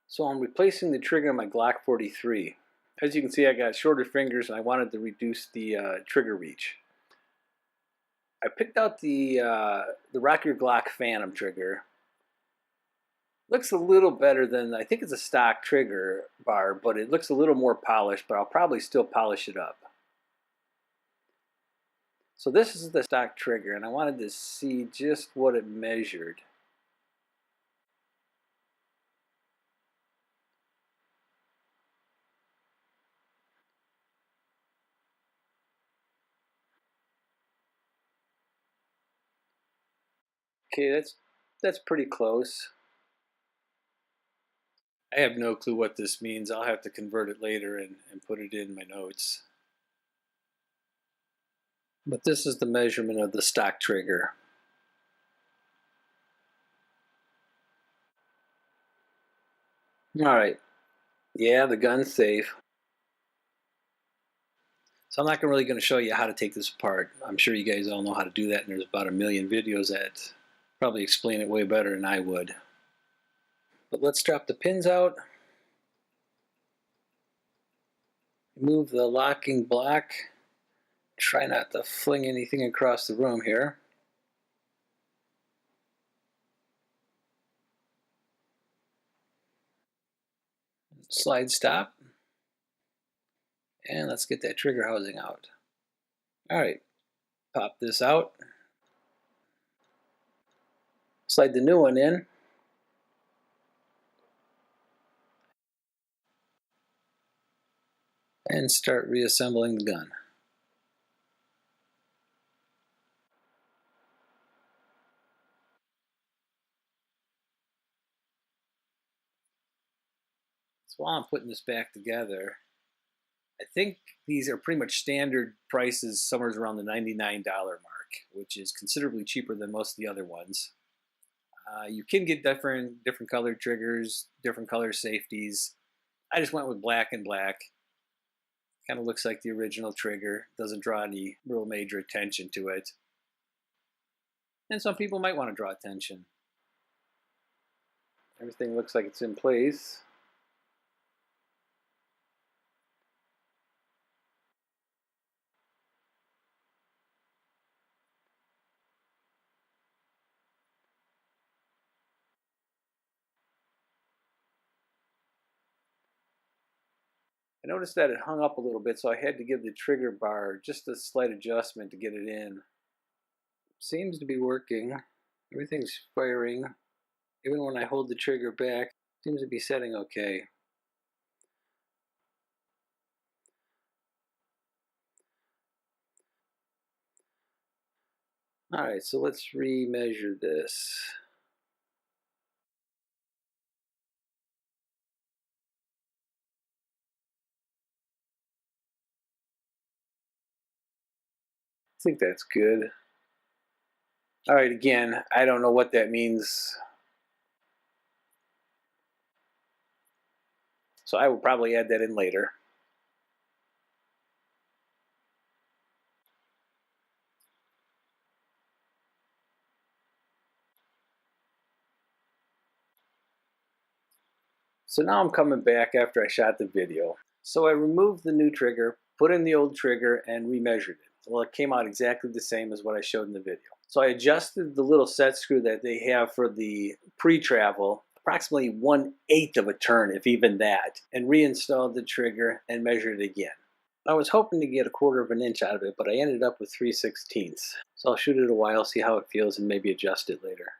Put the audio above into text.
So I'm replacing the trigger on my Glock 43. As you can see, I got shorter fingers and I wanted to reduce the trigger reach. I picked out the Rock Your Glock Phantom trigger. Looks a little better than, I think it's a stock trigger bar, but it looks a little more polished, but I'll probably still polish it up. So this is the stock trigger, and I wanted to see just what it measured. Okay, that's pretty close. I have no clue what this means. I'll have to convert it later and put it in my notes. But this is the measurement of the stock trigger. Alright, yeah, the gun's safe. So I'm not really going to show you how to take this apart. I'm sure you guys all know how to do that, and there's about 1,000,000 videos that probably explain it way better than I would. But let's drop the pins out. Remove the locking block. Try not to fling anything across the room here. Slide stop. And let's get that trigger housing out. Alright, pop this out. Slide the new one in. And start reassembling the gun. So while I'm putting this back together, I think these are pretty much standard prices, somewhere around the $99 mark, which is considerably cheaper than most of the other ones. You can get different colored triggers, different color safeties. I just went with black and black. Kind of looks like the original trigger. Doesn't draw any real major attention to it. And some people might want to draw attention. Everything looks like it's in place. I noticed that it hung up a little bit, so I had to give the trigger bar just a slight adjustment to get it in. Seems to be working. Everything's firing. Even when I hold the trigger back, seems to be setting okay. Alright, so let's re-measure this. I think that's good. Alright, again, I don't know what that means. So I will probably add that in later. So now I'm coming back after I shot the video. So I removed the new trigger, put in the old trigger, and remeasured it. Well, it came out exactly the same as what I showed in the video. So I adjusted the little set screw that they have for the pre-travel, approximately 1/8 of a turn, if even that, and reinstalled the trigger and measured it again. I was hoping to get 1/4 of an inch out of it, but I ended up with 3/16. So I'll shoot it a while, see how it feels, and maybe adjust it later.